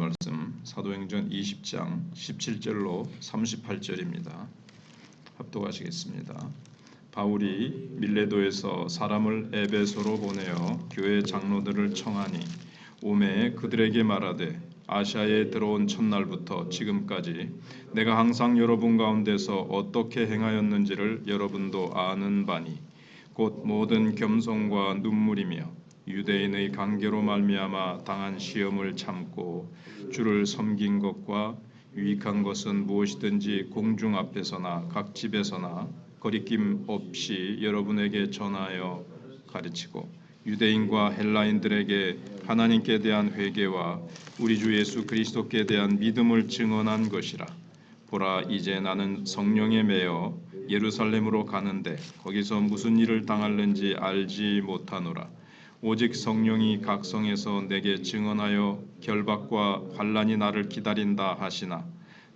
말씀 사도행전 20장 17절로 38절입니다. 합독하시겠습니다. 바울이 밀레도에서 사람을 에베소로 보내어 교회 장로들을 청하니 오매 그들에게 말하되 아시아에 들어온 첫날부터 지금까지 내가 항상 여러분 가운데서 어떻게 행하였는지를 여러분도 아는 바니 곧 모든 겸손과 눈물이며 유대인의 관계로 말미암아 당한 시험을 참고 주를 섬긴 것과 유익한 것은 무엇이든지 공중 앞에서나 각 집에서나 거리낌 없이 여러분에게 전하여 가르치고 유대인과 헬라인들에게 하나님께 대한 회개와 우리 주 예수 그리스도께 대한 믿음을 증언한 것이라. 보라, 이제 나는 성령에 매여 예루살렘으로 가는데 거기서 무슨 일을 당할는지 알지 못하노라. 오직 성령이 각 성에서 내게 증언하여 결박과 환난이 나를 기다린다 하시나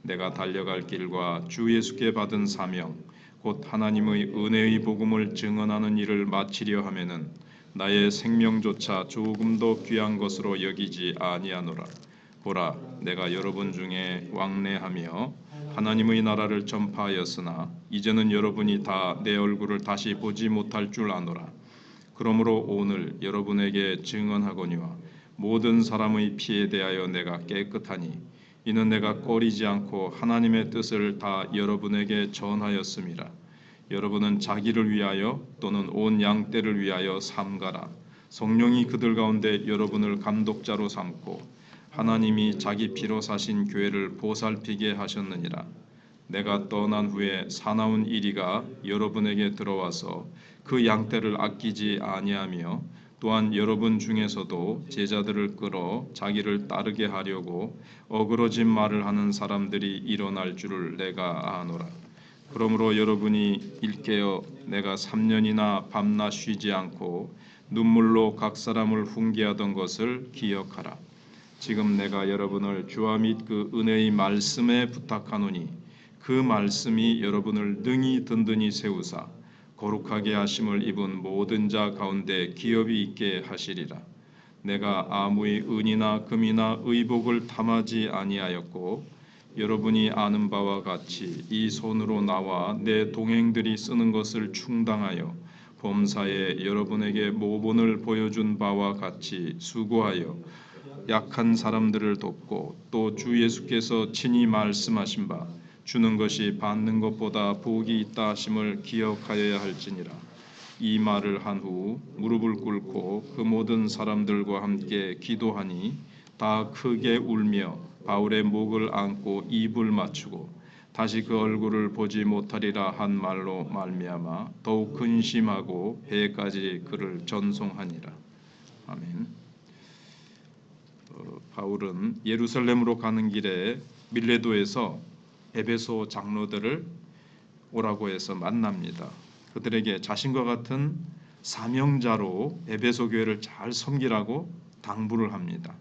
내가 달려갈 길과 주 예수께 받은 사명 곧 하나님의 은혜의 복음을 증언하는 일을 마치려 하면은 나의 생명조차 조금도 귀한 것으로 여기지 아니하노라. 보라, 내가 여러분 중에 왕래하며 하나님의 나라를 전파하였으나 이제는 여러분이 다 내 얼굴을 다시 보지 못할 줄 아노라. 그러므로 오늘 여러분에게 증언하거니와 모든 사람의 피에 대하여 내가 깨끗하니 이는 내가 꺼리지 않고 하나님의 뜻을 다 여러분에게 전하였음이라. 여러분은 자기를 위하여 또는 온 양떼를 위하여 삼가라. 성령이 그들 가운데 여러분을 감독자로 삼고 하나님이 자기 피로 사신 교회를 보살피게 하셨느니라. 내가 떠난 후에 사나운 이리가 여러분에게 들어와서 그 양떼를 아끼지 아니하며 또한 여러분 중에서도 제자들을 끌어 자기를 따르게 하려고 어그러진 말을 하는 사람들이 일어날 줄을 내가 아노라. 그러므로 여러분이 일깨어 내가 3년이나 밤낮 쉬지 않고 눈물로 각 사람을 훈계하던 것을 기억하라. 지금 내가 여러분을 주와 및 그 은혜의 말씀에 부탁하노니 그 말씀이 여러분을 능히 든든히 세우사 거룩하게 하심을 입은 모든 자 가운데 기업이 있게 하시리라. 내가 아무의 은이나 금이나 의복을 탐하지 아니하였고 여러분이 아는 바와 같이 이 손으로 나와 내 동행들이 쓰는 것을 충당하여 범사에 여러분에게 모본을 보여준 바와 같이 수고하여 약한 사람들을 돕고 또 주 예수께서 친히 말씀하신 바 주는 것이 받는 것보다 복이 있다 하심을 기억하여야 할지니라. 이 말을 한 후 무릎을 꿇고 그 모든 사람들과 함께 기도하니 다 크게 울며 바울의 목을 안고 입을 맞추고 다시 그 얼굴을 보지 못하리라 한 말로 말미암아 더욱 근심하고 해까지 그를 전송하니라. 아멘. 바울은 예루살렘으로 가는 길에 밀레도에서 에베소 장로들을 오라고 해서 만납니다. 그들에게 자신과 같은 사명자로 에베소 교회를 잘 섬기라고 당부를 합니다.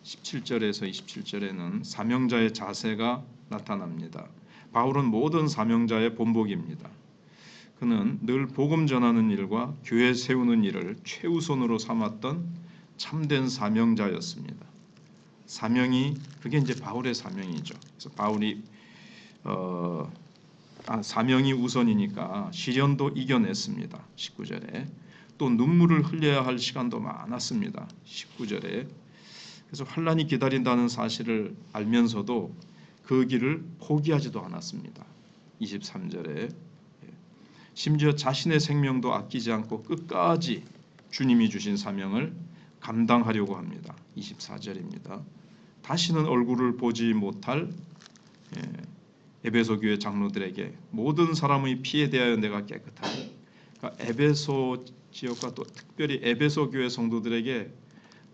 17절에서 27절에는 사명자의 자세가 나타납니다. 바울은 모든 사명자의 본보기입니다. 그는 늘 복음 전하는 일과 교회 세우는 일을 최우선으로 삼았던 참된 사명자였습니다. 사명이 그게 이제 바울의 사명이죠. 그래서 바울이 사명이 우선이니까 시련도 이겨냈습니다. 19절에 또 눈물을 흘려야 할 시간도 많았습니다. 19절에 그래서 환난이 기다린다는 사실을 알면서도 그 길을 포기하지도 않았습니다. 23절에 심지어 자신의 생명도 아끼지 않고 끝까지 주님이 주신 사명을 감당하려고 합니다. 24절입니다. 다시는 얼굴을 보지 못할 에베소 교회 장로들에게 모든 사람의 피에 대하여 내가 깨끗하다. 그러니까 에베소 지역과 또 특별히 에베소 교회 성도들에게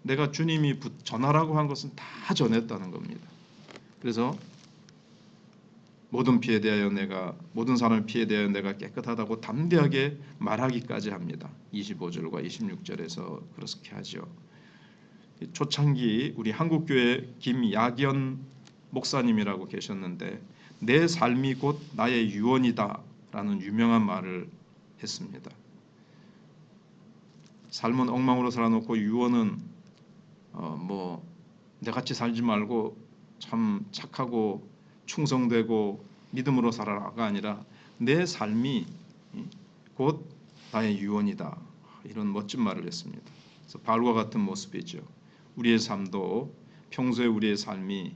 내가 주님이 전하라고 한 것은 다 전했다는 겁니다. 그래서 모든 사람의 피에 대하여 내가 깨끗하다고 담대하게 말하기까지 합니다. 25절과 26절에서 그렇게 하죠. 초창기 우리 한국교회 김야견 목사님이라고 계셨는데 내 삶이 곧 나의 유언이다라는 유명한 말을 했습니다. 삶은 엉망으로 살아놓고 유언은 내같이 살지 말고 참 착하고 충성되고 믿음으로 살아라가 아니라 내 삶이 곧 나의 유언이다. 이런 멋진 말을 했습니다. 그래서 바울과 같은 모습이죠. 우리의 삶도 평소에 우리의 삶이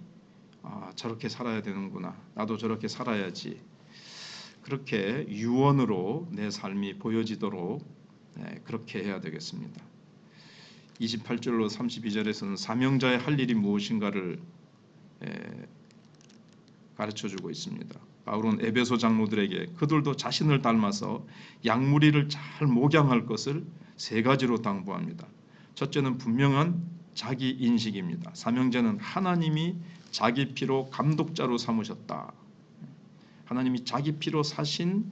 저렇게 살아야 되는구나. 나도 저렇게 살아야지. 그렇게 유언으로 내 삶이 보여지도록 그렇게 해야 되겠습니다. 28절로 32절에서는 사명자의 할 일이 무엇인가를 가르쳐주고 있습니다. 바울은 에베소 장로들에게 그들도 자신을 닮아서 양무리를 잘 목양할 것을 세 가지로 당부합니다. 첫째는 분명한 자기 인식입니다. 사명자는 하나님이 자기 피로 감독자로 삼으셨다. 하나님이 자기 피로 사신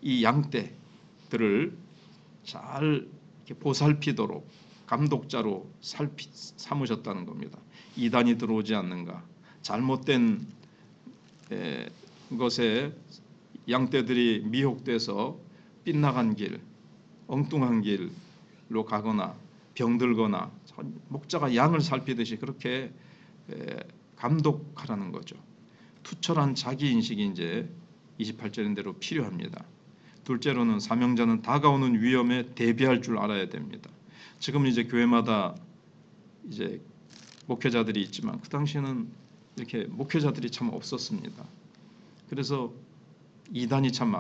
이 양떼들을 잘 이렇게 보살피도록 감독자로 삼으셨다는 겁니다. 이단이 들어오지 않는가, 잘못된 것에 양떼들이 미혹돼서 빗나간 길, 엉뚱한 길로 가거나 병들거나 목자가 양을 살피듯이 그렇게 감독하라는 거죠. 투철한 자기 인식이 이제 28절인 대로 필요합니다. 둘째로는 사명자는 다가오는 위험에 대비할 줄 알아야 됩니다. 지금 이제 교회마다 이제 목회자들이 있지만 그 당시에는 이렇게 목회자들이 참 없었습니다. 그래서 이단이 참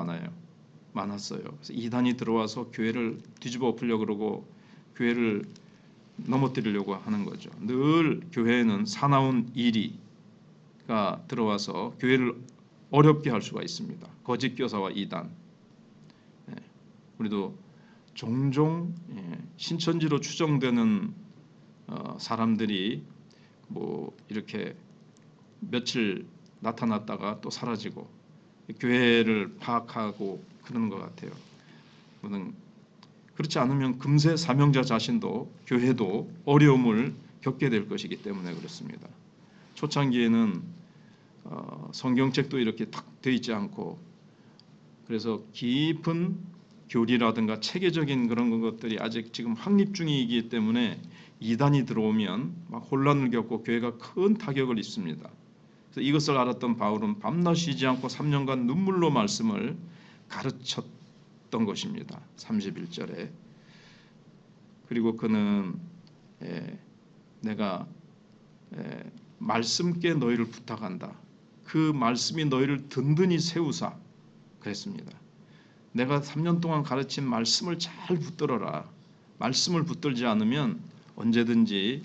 많았어요. 그래서 이단이 들어와서 교회를 뒤집어 엎으려고 그러고 교회를 넘어뜨리려고 하는 거죠. 늘 교회에는 사나운 이리가 들어와서 교회를 어렵게 할 수가 있습니다. 거짓 교사와 이단. 우리도 종종 신천지로 추정되는 사람들이 뭐 이렇게 며칠 나타났다가 또 사라지고 교회를 파악하고 그러는 것 같아요. 그렇지 않으면 금세 사명자 자신도 교회도 어려움을 겪게 될 것이기 때문에 그렇습니다. 초창기에는 성경책도 이렇게 딱 돼 있지 않고 그래서 깊은 교리라든가 체계적인 그런 것들이 아직 지금 확립 중이기 때문에 이단이 들어오면 막 혼란을 겪고 교회가 큰 타격을 입습니다. 그래서 이것을 알았던 바울은 밤낮 쉬지 않고 3년간 눈물로 말씀을 가르쳤던 것입니다. 31절에. 그리고 그는 내가 말씀께 너희를 부탁한다. 그 말씀이 너희를 든든히 세우사 그랬습니다. 내가 3년 동안 가르친 말씀을 잘 붙들어라. 말씀을 붙들지 않으면 언제든지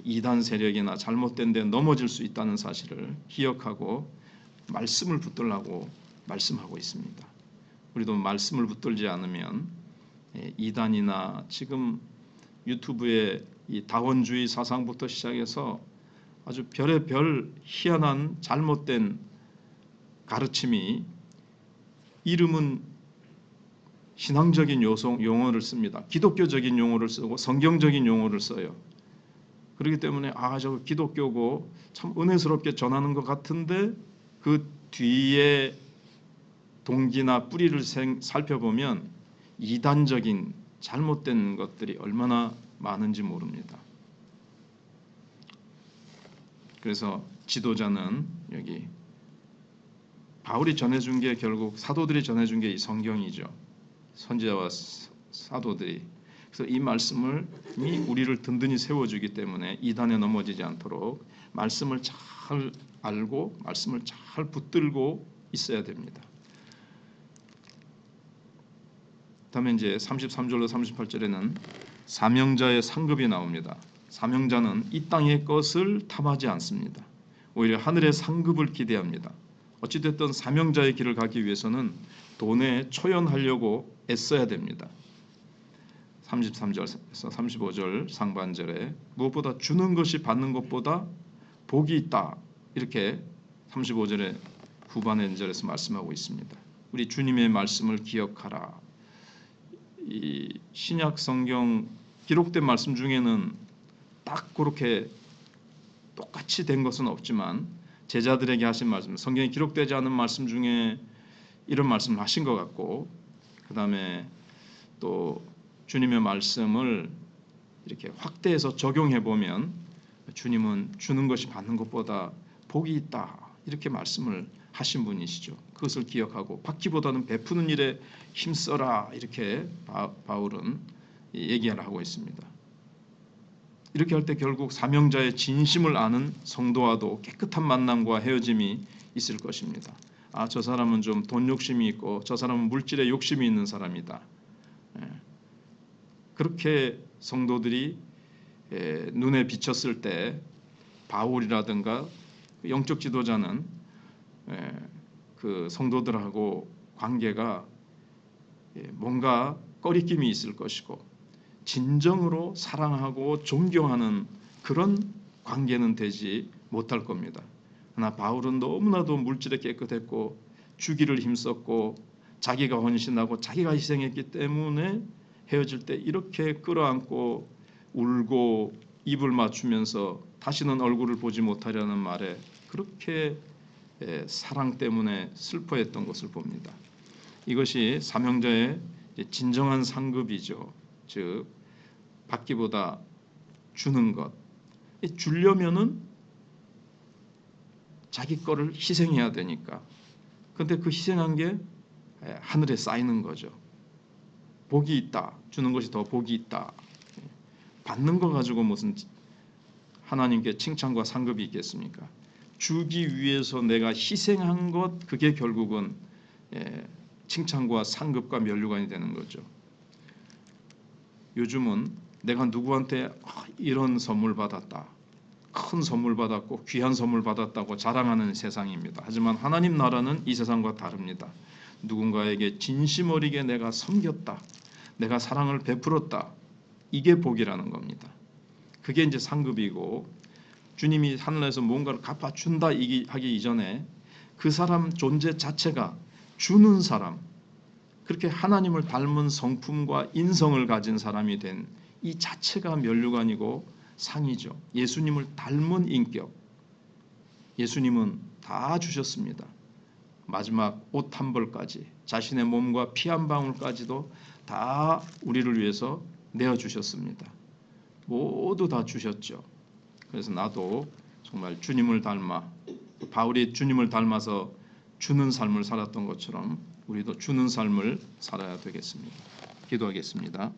이단 세력이나 잘못된 데 넘어질 수 있다는 사실을 기억하고 말씀을 붙들라고 말씀하고 있습니다. 우리도 말씀을 붙들지 않으면 이단이나 지금 유튜브에 이 다원주의 사상부터 시작해서 아주 별의 별 희한한 잘못된 가르침이 이름은 신앙적인 용어를 씁니다. 기독교적인 용어를 쓰고 성경적인 용어를 써요. 그렇기 때문에 저 기독교고 참 은혜스럽게 전하는 것 같은데 그 뒤에 동기나 뿌리를 살펴보면 이단적인 잘못된 것들이 얼마나 많은지 모릅니다. 그래서 지도자는 여기 바울이 전해준 게 결국 사도들이 전해준 게 이 성경이죠. 선지자와 사도들이. 그래서 이 말씀을 우리를 든든히 세워주기 때문에 이단에 넘어지지 않도록 말씀을 잘 알고 말씀을 잘 붙들고 있어야 됩니다. 다음에 이제 33절로 38절에는 사명자의 상급이 나옵니다. 사명자는 이 땅의 것을 탐하지 않습니다. 오히려 하늘의 상급을 기대합니다. 어찌됐든 사명자의 길을 가기 위해서는 돈에 초연하려고 애써야 됩니다. 33절에서 35절 상반절에 무엇보다 주는 것이 받는 것보다 복이 있다. 이렇게 35절의 후반의 절에서 말씀하고 있습니다. 우리 주님의 말씀을 기억하라. 이 신약 성경 기록된 말씀 중에는 딱 그렇게 똑같이 된 것은 없지만 제자들에게 하신 말씀, 성경에 기록되지 않은 말씀 중에 이런 말씀을 하신 것 같고, 그 다음에 또 주님의 말씀을 이렇게 확대해서 적용해 보면 주님은 주는 것이 받는 것보다 복이 있다 이렇게 말씀을 하신 분이시죠. 그것을 기억하고 받기보다는 베푸는 일에 힘써라 이렇게 바울은 얘기를 하고 있습니다. 이렇게 할 때 결국 사명자의 진심을 아는 성도와도 깨끗한 만남과 헤어짐이 있을 것입니다. 저 사람은 좀 돈 욕심이 있고 저 사람은 물질에 욕심이 있는 사람이다. 그렇게 성도들이 눈에 비쳤을 때 바울이라든가 영적 지도자는 그 성도들하고 관계가 뭔가 꺼리낌이 있을 것이고 진정으로 사랑하고 존경하는 그런 관계는 되지 못할 겁니다. 그러나 바울은 너무나도 물질에 깨끗했고 주기를 힘썼고 자기가 헌신하고 자기가 희생했기 때문에 헤어질 때 이렇게 끌어안고 울고 입을 맞추면서 다시는 얼굴을 보지 못하려는 말에 그렇게 사랑 때문에 슬퍼했던 것을 봅니다. 이것이 사명자의 진정한 상급이죠. 즉 받기보다 주는 것. 주려면은 자기 거를 희생해야 되니까. 근데 그 희생한 게 하늘에 쌓이는 거죠. 복이 있다. 주는 것이 더 복이 있다. 받는 거 가지고 무슨 하나님께 칭찬과 상급이 있겠습니까? 주기 위해서 내가 희생한 것 그게 결국은 칭찬과 상급과 면류관이 되는 거죠. 요즘은 내가 누구한테 이런 선물 받았다. 큰 선물 받았고 귀한 선물 받았다고 자랑하는 세상입니다. 하지만 하나님 나라는 이 세상과 다릅니다. 누군가에게 진심 어리게 내가 섬겼다. 내가 사랑을 베풀었다. 이게 복이라는 겁니다. 그게 이제 상급이고 주님이 하늘에서 뭔가를 갚아준다 하기 이전에 그 사람 존재 자체가 주는 사람 그렇게 하나님을 닮은 성품과 인성을 가진 사람이 된 이 자체가 면류관이고 상이죠. 예수님을 닮은 인격. 예수님은 다 주셨습니다. 마지막 옷 한 벌까지 자신의 몸과 피 한 방울까지도 다 우리를 위해서 내어주셨습니다. 모두 다 주셨죠. 그래서 나도 정말 주님을 닮아 바울이 주님을 닮아서 주는 삶을 살았던 것처럼 우리도 주는 삶을 살아야 되겠습니다. 기도하겠습니다.